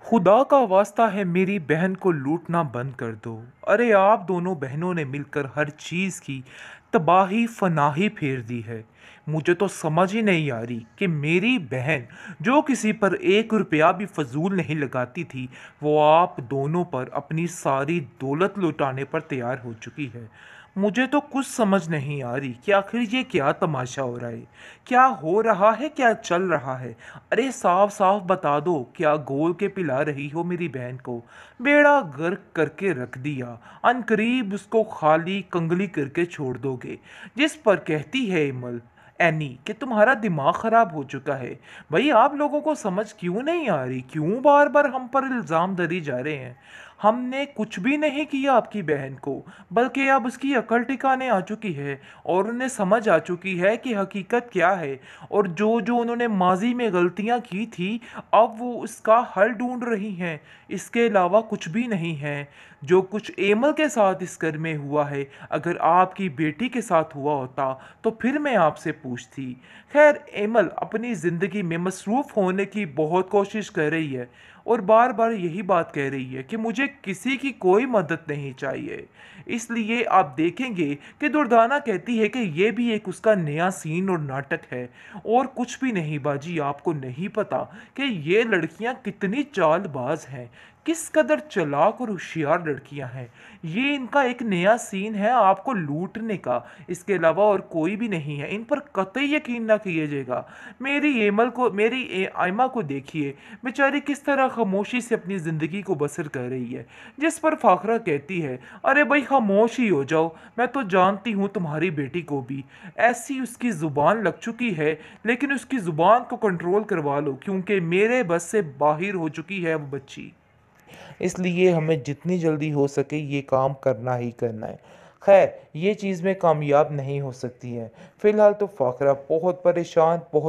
खुदा का वास्ता है मेरी बहन को लूटना बंद कर दो। अरे आप दोनों बहनों ने मिलकर हर चीज़ की तबाही फनाही फेर दी है। मुझे तो समझ ही नहीं आ रही कि मेरी बहन जो किसी पर 1 रुपया भी फजूल नहीं लगाती थी, वो आप दोनों पर अपनी सारी दौलत लुटाने पर तैयार हो चुकी है। मुझे तो कुछ समझ नहीं आ रही कि आखिर ये क्या तमाशा हो रहा है, क्या हो रहा है, क्या चल रहा है। अरे साफ साफ बता दो, क्या गोल के पिला रही हो मेरी बहन को? बेड़ा गर्क करके रख दिया, अनकरीब उसको खाली कंगली करके छोड़ दोगे। जिस पर कहती है इमल एनी कि तुम्हारा दिमाग खराब हो चुका है। भाई आप लोगों को समझ क्यों नहीं आ रही? क्यों बार बार हम पर इल्ज़ाम धरी जा रहे हैं? हमने कुछ भी नहीं किया आपकी बहन को, बल्कि अब उसकी अकल ठिकाने आ चुकी है और उन्हें समझ आ चुकी है कि हकीकत क्या है। और जो जो उन्होंने माजी में गलतियां की थी, अब वो उसका हल ढूंढ रही हैं। इसके अलावा कुछ भी नहीं है। जो कुछ एमल के साथ इस घर में हुआ है, अगर आपकी बेटी के साथ हुआ होता तो फिर मैं आपसे पूछती। खैर, एमल अपनी ज़िंदगी में मसरूफ़ होने की बहुत कोशिश कर रही है और बार बार यही बात कह रही है कि मुझे किसी की कोई मदद नहीं चाहिए। इसलिए आप देखेंगे कि दुर्दाना कहती है कि ये भी एक उसका नया सीन और नाटक है और कुछ भी नहीं। बाजी, आपको नहीं पता कि ये लड़कियां कितनी चालबाज हैं, किस कदर चालाक और होशियार लड़कियां हैं। ये इनका एक नया सीन है आपको लूटने का, इसके अलावा और कोई भी नहीं है। इन पर कतई यकीन ना कीजिएगा। मेरी आयमा को देखिए, बेचारी किस तरह खामोशी से अपनी ज़िंदगी को बसर कर रही है। जिस पर फाखरा कहती है, अरे भाई खामोश ही हो जाओ, मैं तो जानती हूँ तुम्हारी बेटी को भी ऐसी उसकी ज़ुबान लग चुकी है, लेकिन उसकी ज़ुबान को कंट्रोल करवा लो, क्योंकि मेरे बस से बाहर हो चुकी है वो बच्ची। इसलिए हमें जितनी जल्दी हो सके ये काम करना ही करना है। खैर, ये चीज़ में कामयाब नहीं हो सकती है। फ़िलहाल तो फ़ाकरा बहुत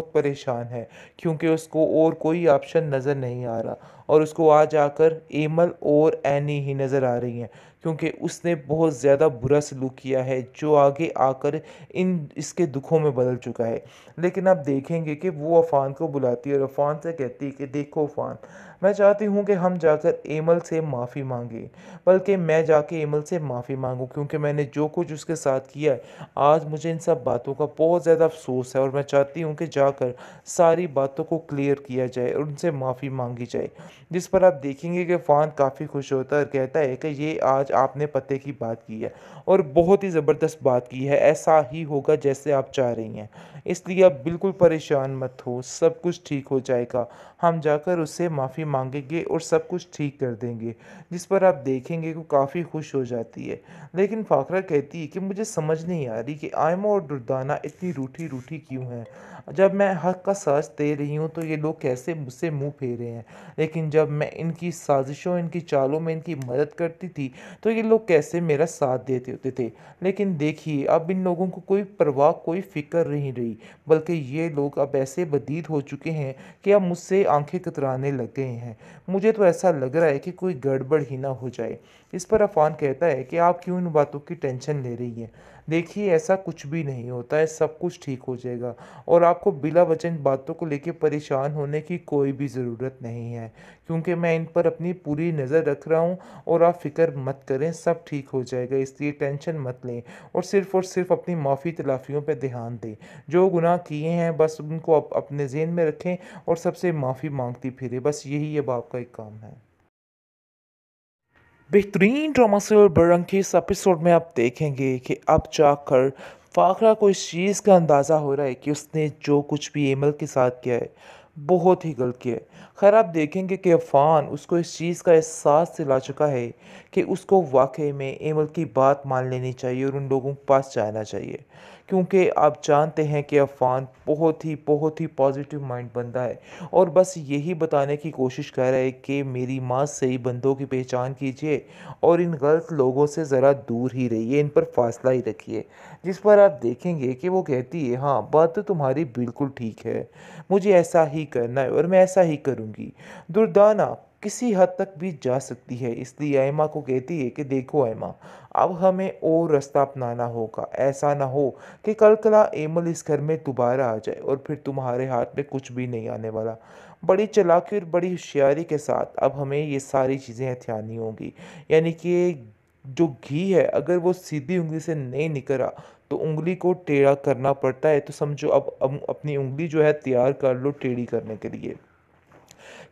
परेशान है, क्योंकि उसको और कोई ऑप्शन नज़र नहीं आ रहा और उसको आज आकर एमल और एनी ही नज़र आ रही हैं, क्योंकि उसने बहुत ज़्यादा बुरा सलूक किया है जो आगे आकर इन इसके दुखों में बदल चुका है। लेकिन आप देखेंगे कि वो अफ़ान को बुलाती है और अफ़ान से कहती है कि देखो अफ़ान, मैं चाहती हूँ कि हम जाकर एमल से माफ़ी मांगें, बल्कि मैं जाके एमल से माफ़ी मांगूँ, क्योंकि मैंने जो कुछ उसके साथ किया है, आज मुझे इन सब बातों का बहुत ज़्यादा अफसोस है और मैं चाहती हूँ कि जाकर सारी बातों को क्लियर किया जाए और उनसे माफ़ी मांगी जाए। जिस पर आप देखेंगे कि फ़ान काफ़ी खुश होता है और कहता है कि ये आज आपने पते की बात की है और बहुत ही ज़बरदस्त बात की है, ऐसा ही होगा जैसे आप चाह रही हैं। इसलिए आप बिल्कुल परेशान मत हो, सब कुछ ठीक हो जाएगा। हम जाकर उससे माफ़ी मांगेंगे और सब कुछ ठीक कर देंगे। जिस पर आप देखेंगे कि वो काफ़ी खुश हो जाती है। लेकिन फ़ाकरा कहती है कि मुझे समझ नहीं आ रही कि आयमा और दुर्दाना इतनी रूठी रूठी क्यों हैं। जब मैं हक का साथ दे रही हूँ तो ये लोग कैसे मुझसे मुंह फेरे हैं, लेकिन जब मैं इनकी साजिशों, इनकी चालों में इनकी मदद करती थी तो ये लोग कैसे मेरा साथ देते होते थे। लेकिन देखिए, अब इन लोगों को कोई परवाह, कोई फ़िक्र नहीं रही, बल्कि ये लोग अब ऐसे बदीद हो चुके हैं कि अब मुझसे आंखें कतराने लग गए हैं। मुझे तो ऐसा लग रहा है कि कोई गड़बड़ ही ना हो जाए। इस पर अफ़ान कहता है कि आप क्यों इन बातों की टेंशन ले रही हैं? देखिए, ऐसा कुछ भी नहीं होता है, सब कुछ ठीक हो जाएगा और आपको बिला वजह इन बातों को लेके परेशान होने की कोई भी ज़रूरत नहीं है, क्योंकि मैं इन पर अपनी पूरी नज़र रख रहा हूँ और आप फ़िक्र मत करें, सब ठीक हो जाएगा, इसलिए टेंशन मत लें और सिर्फ़ अपनी माफ़ी तलाफ़ियों पे ध्यान दें। जो गुनाह किए हैं बस उनको अपने ज़हन में रखें और सबसे माफ़ी मांगती फिरें, बस यही अब आपका एक काम है। बेहतरीन ड्रामा सीरियल बरंग के इस एपिसोड में आप देखेंगे कि अब जाकर फाखरा को इस चीज़ का अंदाज़ा हो रहा है कि उसने जो कुछ भी एमल के साथ किया है, बहुत ही गलत किया है। खैर, आप देखेंगे कि अफ़ान उसको इस चीज़ का एहसास दिला चुका है कि उसको वाक़ई में एमल की बात मान लेनी चाहिए और उन लोगों के पास जाना चाहिए। क्योंकि आप जानते हैं कि अफ़ान बहुत ही पॉज़िटिव माइंड बंदा है और बस यही बताने की कोशिश कर रहा है कि मेरी माँ सही बंदों की पहचान कीजिए और इन गलत लोगों से ज़रा दूर ही रहिए, इन पर फासला ही रखिए। जिस पर आप देखेंगे कि वो कहती है, हाँ बात तो तुम्हारी बिल्कुल ठीक है, मुझे ऐसा ही करना है और मैं ऐसा ही करूँगी। दुर्दाना किसी हद तक भी जा सकती है, इसलिए आयमा को कहती है कि देखो आयमा, अब हमें और रास्ता अपनाना होगा। ऐसा ना हो कि कल कला एमल इस घर में दोबारा आ जाए और फिर तुम्हारे हाथ में कुछ भी नहीं आने वाला। बड़ी चालाकी और बड़ी होशियारी के साथ अब हमें ये सारी चीज़ें हथियानी होंगी। यानी कि जो घी है अगर वो सीधी उँगली से नहीं निकला तो उँगली को टेढ़ा करना पड़ता है, तो समझो अब अपनी उँगली जो है तैयार कर लो टेढ़ी करने के लिए।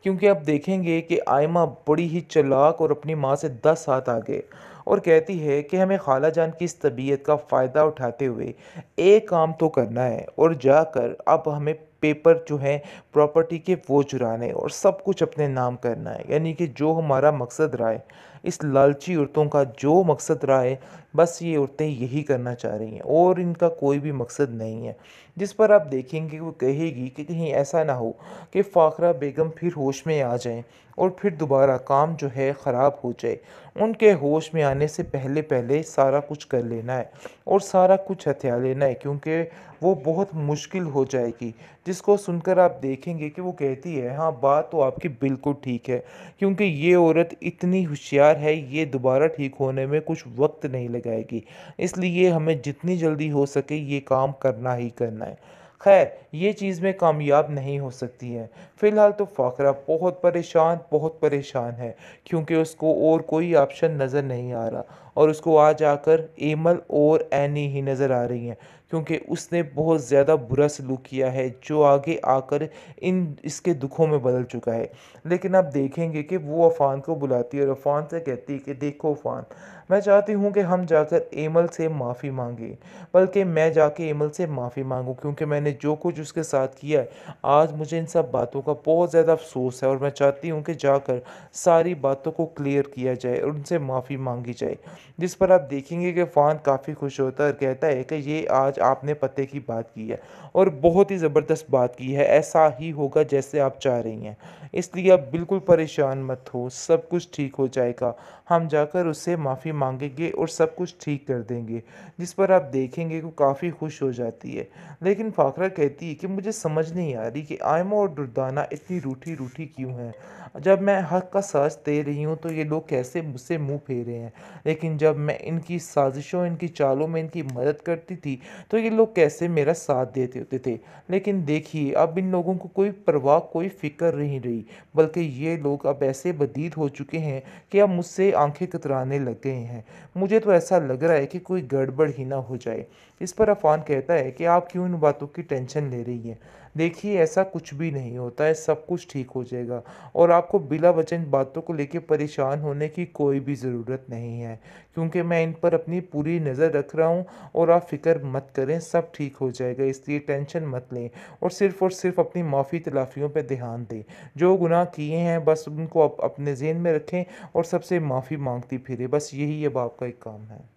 क्योंकि आप देखेंगे कि आयमा बड़ी ही चालाक और अपनी माँ से 10 हाथ आगे, और कहती है कि हमें खाला जान की इस तबीयत का फ़ायदा उठाते हुए एक काम तो करना है और जाकर अब हमें पेपर जो हैं प्रॉपर्टी के वो चुराने और सब कुछ अपने नाम करना है। यानी कि जो हमारा मकसद रहा है, इस लालची औरतों का जो मकसद रहा है, बस ये औरतें यही करना चाह रही हैं और इनका कोई भी मकसद नहीं है। जिस पर आप देखेंगे वो कहेगी कि कहीं ऐसा ना हो कि फ़ाखरा बेगम फिर होश में आ जाएं और फिर दोबारा काम जो है ख़राब हो जाए। उनके होश में आने से पहले पहले सारा कुछ कर लेना है और सारा कुछ हथिया लेना है, क्योंकि वो बहुत मुश्किल हो जाएगी। जिसको सुनकर आप देखेंगे कि वो कहती है, हाँ बात तो आपकी बिल्कुल ठीक है, क्योंकि ये औरत इतनी होशियार है, ये दोबारा ठीक होने में कुछ वक्त नहीं लगाएगी। इसलिए हमें जितनी जल्दी हो सके ये काम करना ही करना है। खैर ये चीज़ में कामयाब नहीं हो सकती है। फ़िलहाल तो फ़ाकरा बहुत परेशान है, क्योंकि उसको और कोई ऑप्शन नज़र नहीं आ रहा और उसको आज आकर एमल और एनी ही नज़र आ रही हैं, क्योंकि उसने बहुत ज़्यादा बुरा सलूक किया है जो आगे आकर इन इसके दुखों में बदल चुका है। लेकिन आप देखेंगे कि वो अफ़ान को बुलाती है और अफ़ान से कहती है कि देखो अफ़ान, मैं चाहती हूँ कि हम जाकर एमल से माफ़ी मांगें, बल्कि मैं जाके एमल से माफ़ी मांगूँ, क्योंकि मैंने जो कुछ उसके साथ किया है आज मुझे इन सब बातों का बहुत ज़्यादा अफसोस है और मैं चाहती हूँ कि जाकर सारी बातों को क्लियर किया जाए और उनसे माफ़ी मांगी जाए। जिस पर आप देखेंगे कि फ़ान काफ़ी खुश होता है और कहता है कि ये आज आपने पते की बात की है और बहुत ही ज़बरदस्त बात की है, ऐसा ही होगा जैसे आप चाह रही हैं। इसलिए आप बिल्कुल परेशान मत हो, सब कुछ ठीक हो जाएगा। हम जाकर उससे माफ़ी मांगेंगे और सब कुछ ठीक कर देंगे। जिस पर आप देखेंगे कि वो काफ़ी खुश हो जाती है। लेकिन फ़ाकरा कहती है कि मुझे समझ नहीं आ रही कि आयमा और दुर्दाना इतनी रूठी रूठी क्यों हैं। जब मैं हक का साथ दे रही हूँ तो ये लोग कैसे मुझसे मुँह फेरे हैं, लेकिन जब मैं इनकी साजिशों, इनकी चालों में इनकी मदद करती थी तो ये लोग कैसे मेरा साथ देते होते थे। लेकिन देखिए अब इन लोगों को कोई परवाह, कोई फ़िक्र नहीं रही, बल्कि ये लोग अब ऐसे बदीद हो चुके हैं कि अब मुझसे आंखें कतराने लग गए हैं। मुझे तो ऐसा लग रहा है कि कोई गड़बड़ ही ना हो जाए। इस पर अफ़ान कहता है कि आप क्यों इन बातों की टेंशन ले रही हैं? देखिए ऐसा कुछ भी नहीं होता है, सब कुछ ठीक हो जाएगा और आपको बिला वजह इन बातों को लेके परेशान होने की कोई भी ज़रूरत नहीं है, क्योंकि मैं इन पर अपनी पूरी नज़र रख रहा हूँ और आप फ़िक्र मत करें, सब ठीक हो जाएगा, इसलिए टेंशन मत लें और सिर्फ़ अपनी माफ़ी तलाफ़ियों पे ध्यान दें। जो गुनाह किए हैं बस उनको अपने ज़हन में रखें और सबसे माफ़ी माँगती फिरें, बस यही अब आपका एक काम है।